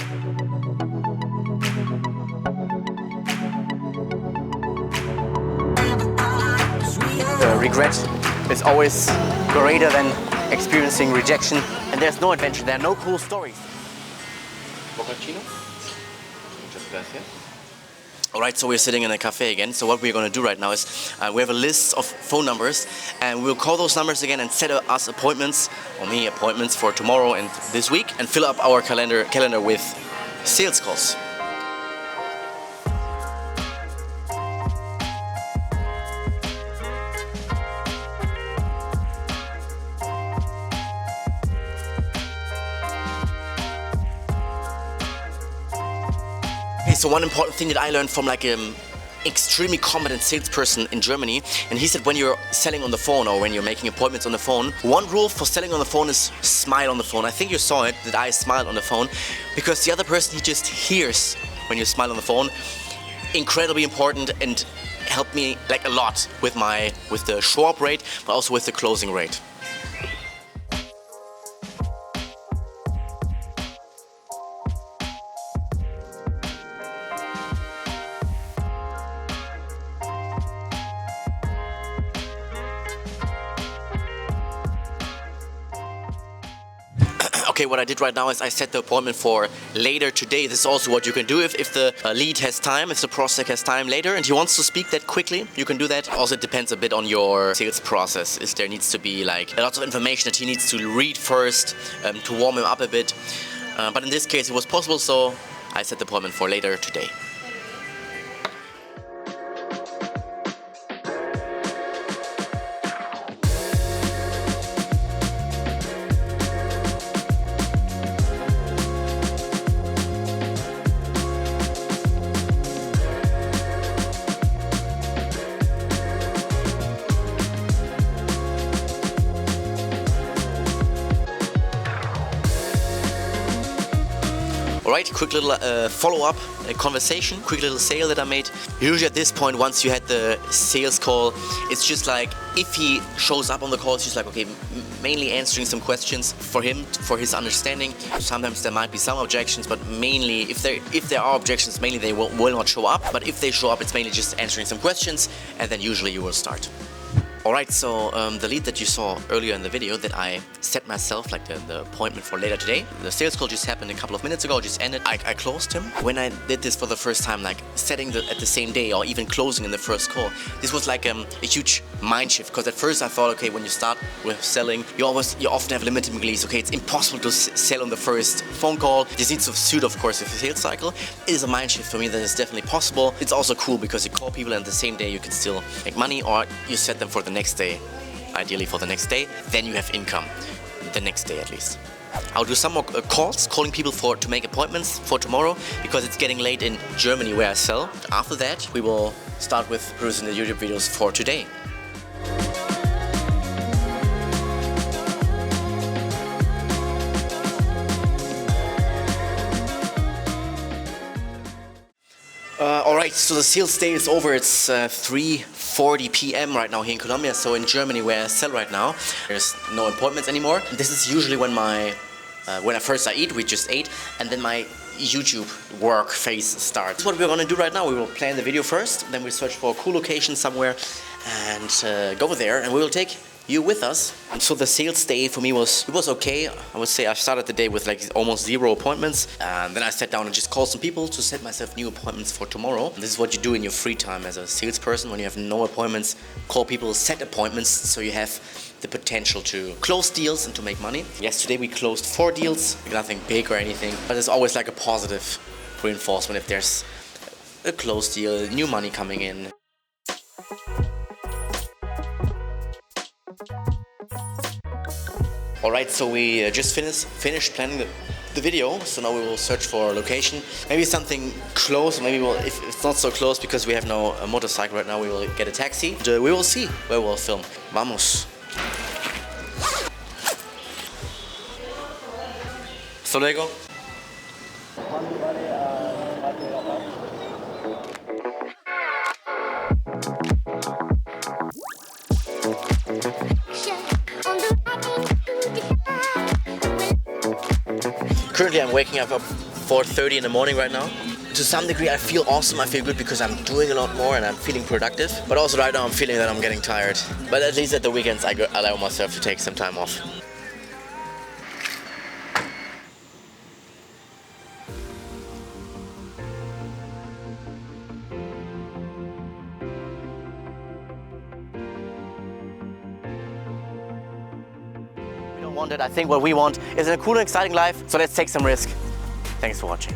The regret is always greater than experiencing rejection, and there's no adventure, there are no cool stories. Bocconcino? Just gracias. Alright, so we're sitting in a cafe again. So what we're going to do right now is we have a list of phone numbers, and we'll call those numbers again and set us appointments, or me appointments for tomorrow and this week, and fill up our calendar with sales calls. Okay, so one important thing that I learned from like extremely competent salesperson in Germany, and he said when you're selling on the phone or when you're making appointments on the phone, one rule for selling on the phone is smile on the phone. I think you saw it, that I smiled on the phone, because the other person, he just hears when you smile on the phone. Incredibly important, and helped me like a lot with the show-up rate, but also with the closing rate. Okay, what I did right now is I set the appointment for later today. This is also what you can do if the lead has time, if the prospect has time later and he wants to speak that quickly, you can do that. Also, it depends a bit on your sales process. If there needs to be like a lot of information that he needs to read first to warm him up a bit. But in this case, it was possible, so I set the appointment for later today. Alright, quick little follow-up conversation, quick little sale that I made. Usually at this point, once you had the sales call, it's just like, if he shows up on the call, it's just like, okay, mainly answering some questions for him, for his understanding. Sometimes there might be some objections, but mainly, if there are objections, mainly they will not show up. But if they show up, it's mainly just answering some questions, and then usually you will start. Alright, so the lead that you saw earlier in the video that I set myself, like the appointment for later today, the sales call just happened a couple of minutes ago, just ended. I closed him. When I did this for the first time, like setting at the same day or even closing in the first call, this was like a huge mind shift, because at first I thought, okay, when you start with selling, you often have limited release. Okay, it's impossible to sell on the first phone call. This needs to suit, of course, with the sales cycle. It is a mind shift for me that is definitely possible. It's also cool because you call people and the same day you can still make money, or you set them for the next day, ideally for the next day, then you have income the next day at least. I'll do some more calls, calling people to make appointments for tomorrow, because it's getting late in Germany where I sell. After that, we will start with producing the YouTube videos for today. Alright, so the sales day is over. It's 3:40 p.m. right now here in Colombia. So in Germany, where I sell right now, there's no appointments anymore. This is usually when when I eat, we just ate, and then my YouTube work phase starts. What we're gonna do right now, we will plan the video first, then we search for a cool location somewhere and go there, and we will take you with us. And so the sales day for me was okay. I would say I started the day with like almost 0 appointments, and then I sat down and just called some people to set myself new appointments for tomorrow. And this is what you do in your free time as a salesperson. When you have no appointments, call people, set appointments, so you have the potential to close deals and to make money. Yesterday we closed 4 deals, nothing big or anything, but it's always like a positive reinforcement if there's a closed deal, new money coming in. Alright, so we just finished planning the video, so now we will search for a location. Maybe something close, maybe if it's not so close because we have no motorcycle right now, we will get a taxi. And, we will see where we'll film. Vamos! Hasta luego. Currently I'm waking up 4:30 in the morning right now. To some degree, I feel awesome. I feel good because I'm doing a lot more and I'm feeling productive. But also right now, I'm feeling that I'm getting tired. But at least at the weekends, I allow myself to take some time off. We don't want it. I think what we want is a cool and exciting life. So let's take some risk. Thanks for watching.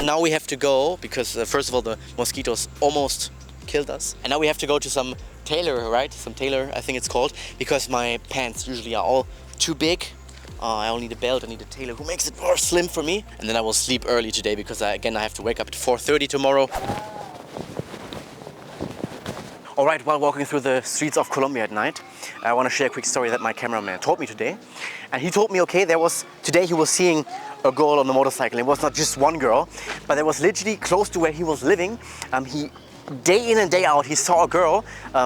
Now we have to go because first of all the mosquitoes almost killed us, and now we have to go to some tailor, right? Some tailor, I think it's called, because my pants usually are all too big. I only need a belt. I need a tailor who makes it more slim for me, and then I will sleep early today because I have to wake up at 4:30 tomorrow. All right, while walking through the streets of Colombia at night, I want to share a quick story that my cameraman told me today. And he told me, okay, today he was seeing a girl on a motorcycle. It was not just one girl, but it was literally close to where he was living. Day in and day out, he saw a girl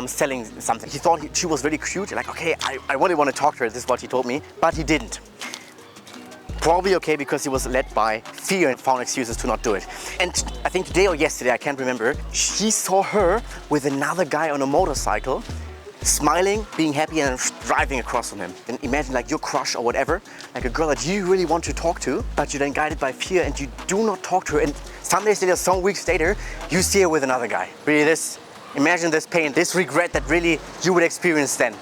selling something. He thought she was really cute. Like, okay, I really want to talk to her. This is what he told me, but he didn't. Probably okay because he was led by fear and found excuses to not do it. And I think today or yesterday, I can't remember, he saw her with another guy on a motorcycle, smiling, being happy and driving across from him. And imagine like your crush or whatever, like a girl that you really want to talk to, but you're then guided by fear and you do not talk to her. And some days later, some weeks later, you see her with another guy. Really imagine this pain, this regret that really you would experience then.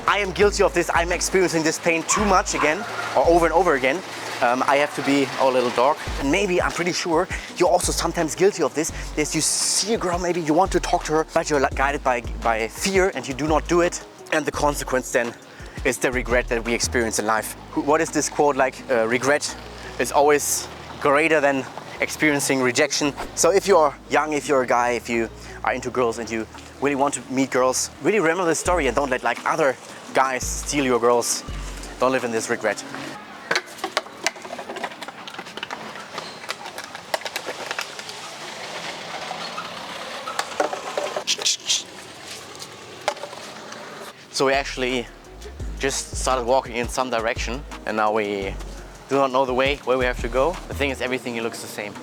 I am guilty of this. I'm experiencing this pain too much again, or over and over again. I have to be a little dog. And maybe, I'm pretty sure, you're also sometimes guilty of this. Is you see a girl, maybe you want to talk to her, but you're guided by fear and you do not do it. And the consequence then is the regret that we experience in life. What is this quote like? Regret is always greater than experiencing rejection. So if you're young, if you're a guy, if you are into girls and you really want to meet girls, really remember this story and don't let like other guys steal your girls. Don't live in this regret. So we actually just started walking in some direction and now we do not know the way where we have to go. The thing is, everything here looks the same.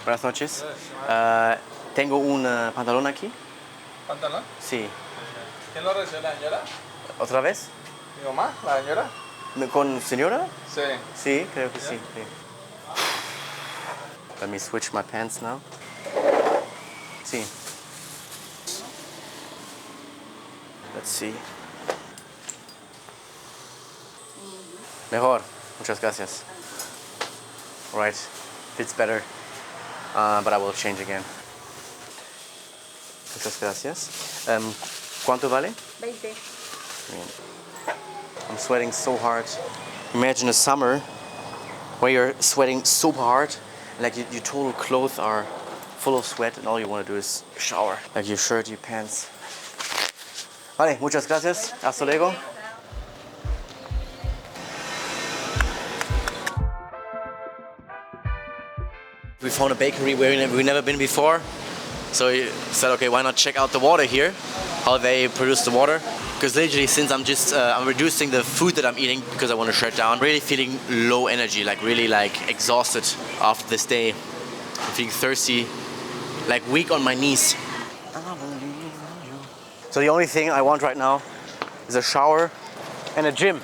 Buenas noches. Tengo un pantalón aquí. ¿Pantalón? Sí. ¿Quién lo recibió, la señora? ¿Otra vez? ¿Mi mamá? ¿La señora? ¿Con señora? Sí. Sí, creo que sí. Let me switch my pants now. Sí. Let's see. Mejor. Muchas gracias. All right. Fits better. But I will change again. Muchas gracias. ¿Cuánto vale? 20. I'm sweating so hard. Imagine a summer where you're sweating super hard, like your total clothes are full of sweat and all you want to do is shower. Like your shirt, your pants. Vale, muchas gracias. Hasta luego. We found a bakery where we've never been before. So we said, okay, why not check out the water here? How they produce the water. Because literally, since I'm reducing the food that I'm eating because I want to shut down, really feeling low energy, like really like exhausted after this day. I'm feeling thirsty, like weak on my knees. So the only thing I want right now is a shower and a gym,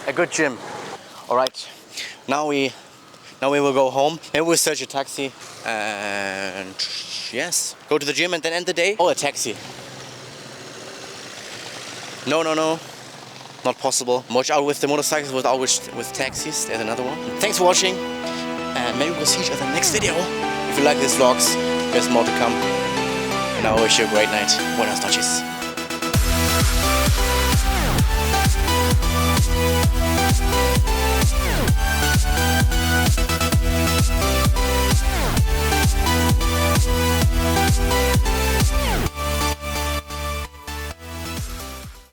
a good gym. All right, now we will go home and we'll search a taxi and yes, go to the gym and then end the day. Oh, a taxi. No, not possible. Watch out with the motorcycles, watch out with taxis. There's another one. Thanks for watching and maybe we'll see each other in the next video. If you like these vlogs, there's more to come. And I wish you a great night. Buenas noches.